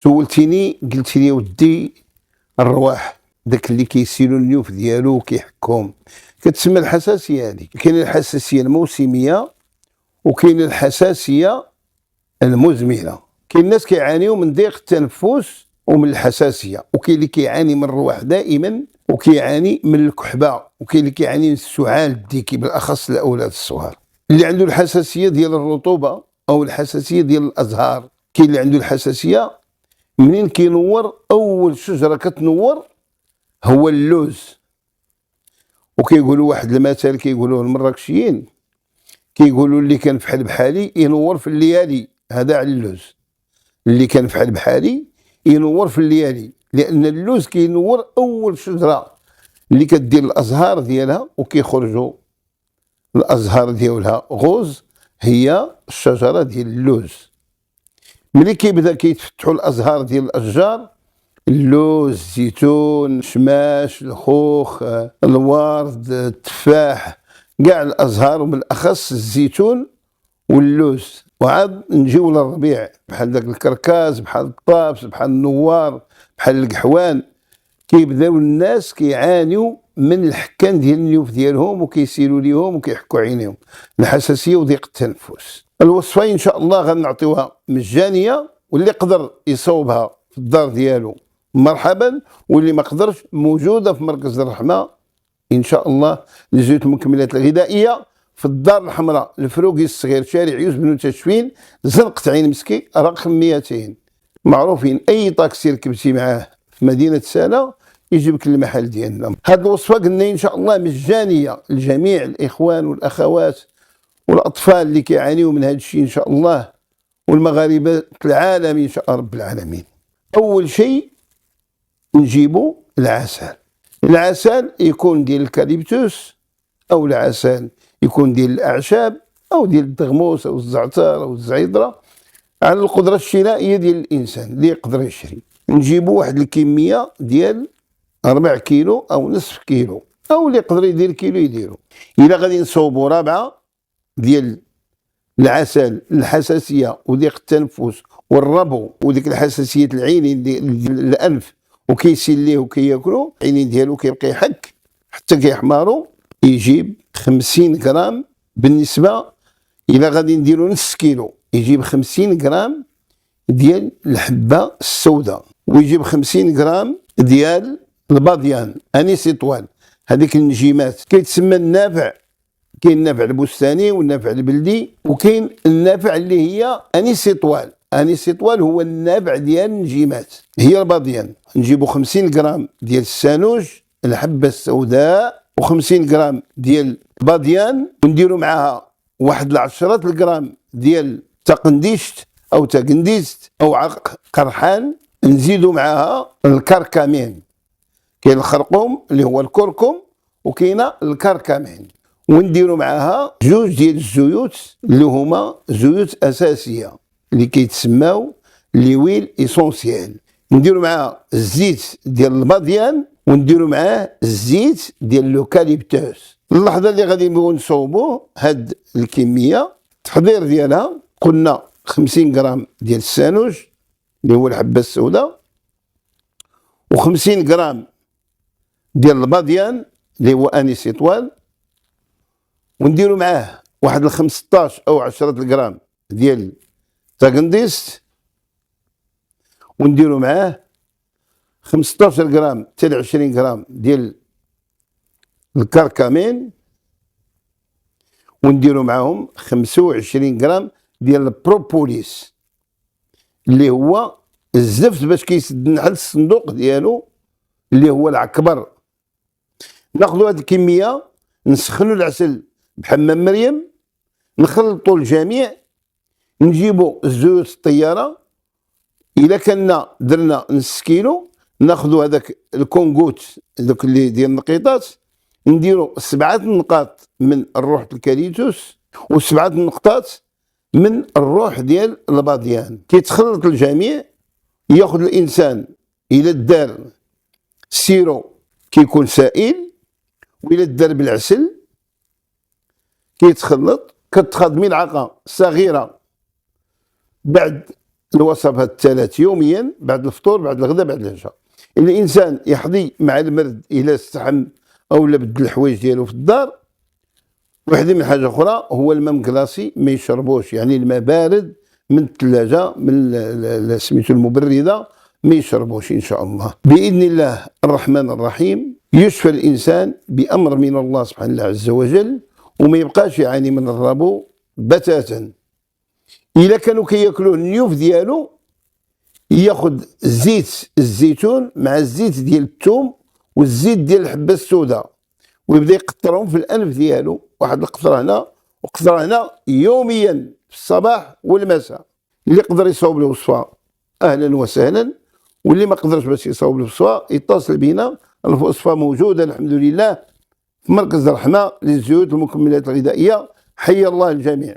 سولتيني قلت لي ودي الرواح داك اللي كيسيلو النيوف ديالو وكيحكهم كتسمى الحساسيه. هذيك كاين الحساسيه الموسميه وكاين الحساسيه المزمنه. كاين الناس كيعانيو من ضيق التنفس ومن الحساسيه، وكاين اللي كيعاني من الرواح دائما وكيعاني من الكحبه، وكاين اللي كيعاني من السعال الديكي بالاخص الاولاد الصغار. اللي عنده الحساسيه ديال الرطوبه او الحساسيه ديال الازهار. كاين اللي عنده الحساسيه منين كينور اول شجره كتنور هو اللوز. وكيقولوا واحد المثل كيقولوه المراكشيين، كيقولوا اللي كان فحل بحالي ينور في الليالي. هذا على اللوز، اللي كان فحل بحالي ينور في الليالي، لان اللوز كينور اول شجره اللي كدير الازهار ديالها وكيخرجوا الازهار ديالها غوز، هي الشجره ديال اللوز. ملي كيبدا كيتفتحوا الازهار ديال الاشجار، اللوز، الزيتون، الشماش، الخوخ، الورد، التفاح، كاع الازهار وبالاخص الزيتون واللوز. وعاد نجيو للربيع بحال داك الكركاز، بحال الطابس، بحال النوار، بحال القحوان. كيبداو الناس كيعانيو من الحكان ديال النيوف ديالهم وكيسيلوا ليهم وكيحكوا عينيهم، الحساسيه وضيق التنفس. الوصفه ان شاء الله غنعطيوها مجانيه، واللي قدر يصوبها في الدار ديالو مرحبا، واللي ما قدرش موجوده في مركز الرحمه ان شاء الله لزيوت المكملات الغذائيه في الدار الحمراء، الفروقي الصغير، شارع يوسف بن تشفين، زنقة عين مسكي، رقم 200. معروفين، اي طاكسي ركبتي معاه في مدينه سالا يجيبك للمحل ديالنا. هذه الوصفه قلنا ان شاء الله مجانيه لجميع الاخوان والاخوات والاطفال اللي كيعانيوا من هذا الشيء ان شاء الله، والمغاربه العالم ان شاء رب العالمين. اول شيء نجيبوا العسل. العسل يكون ديال الكاليبتوس او العسل يكون ديال الاعشاب او ديال الدغموس او الزعتر او الزعيدره، على القدره الشرائيه ديال الانسان اللي يقدر يشري. نجيبوا واحد الكميه ديال 4 كيلو او نصف كيلو، او اللي يقدر يدير كيلو يديرو. الا غادي نصوبوا 4 ديال العسل، الحساسيه وضيق التنفس والربو وديك الحساسيه العينين ديال الانف، وكيسيل ليه وكياكلو العينين ديالو كيبقى يحك حتى كيحمارو، يجيب 50 غرام. بالنسبه الى غادي نديرو نص كيلو يجيب 50 غرام ديال الحبه السوداء، ويجيب 50 غرام ديال الباديان انيسيطوال. هذيك النجيمات كيتسمى النافع. كاين النافع البستاني والنافع البلدي، وكاين النافع اللي هي انيسيطوال. انيسيطوال هو النافع ديال النجيمات، هي الباديان. نجيبو 50 غرام ديال السانوج الحبه السوداء و50 غرام ديال الباديان، ونديرو معاها واحد 10 غرام ديال تقنديشت او تقنديست او عرق قرحان. نزيدو معاها الكركمين. كاين الخرقوم اللي هو الكركم، وكاينه الكركمين. ونديرو معاها 2 ديال الزيوت اللي هما زيوت اساسيه اللي كيتسماو ليويل ايسونسيال. نديرو معاها الزيت ديال الباديان، ونديرو معاه الزيت ديال لوكاليبتوس. اللحظه اللي غادي نبغيو نصوبوه هاد الكميه، التحضير ديالها قلنا 50 غرام ديال السانوج اللي هو الحبه السوداء، و50 غرام ديال الباديان اللي هو انيسيطوال، ونديرو معاه واحد 15 او 10 غرام ديال تاكنديست، ونديرو معاه 15 غرام حتى ل 20 غرام ديال الكركمين، ونديرو معاهم 25 غرام ديال البروبوليس اللي هو الزفت باش كيسد النحل الصندوق ديالو اللي هو العكبر. ناخذوا هذه الكميه، نسخنوا العسل بحمام مريم، نخلطوا الجميع، نجيبوا الزيوت الطياره. الا كنا درنا نص كيلو ناخذوا هذاك الكونغوت دوك اللي ديال النقيطات، نديروا 7 نقاط من الروح الكاليتوس و7 نقطات من الروح ديال الباديان. كيتخلط الجميع. ياخذ الانسان الى دار سيرو كيكون سائل، والى دار بالعسل كيتخلط. كتخاض ملعقه صغيره بعد الوصفات الثلاث يوميا، بعد الفطور بعد الغداء بعد العشاء. الانسان يحظي مع المرض الى استحم او لا بدل الحوايج ديالو في الدار. واحدة من حاجة أخرى هو الماء مكلاصي ما يشربوش، يعني الماء بارد من الثلاجة من سميتو المبردة ما يشربوش إن شاء الله بإذن الله الرحمن الرحيم. يشفى الإنسان بأمر من الله سبحانه عز وجل، وما يبقاش يعاني من الربو بتاتا. إلا كانوا كياكلوه النيوف ديالو ياخذ زيت الزيتون مع الزيت ديال الثوم والزيت ديال الحبة السوداء ويبدا يقطرهم في الانف ديالو، واحد القطره هنا وقطره هنا يوميا في الصباح والمساء. اللي يقدر يصاوب الوصفه اهلا وسهلا، واللي ما قدرش باش يصاوب الوصفه يتصل بنا. الوصفه موجوده الحمد لله في مركز الرحمه للزيوت والمكملات الغذائيه. حي الله الجميع.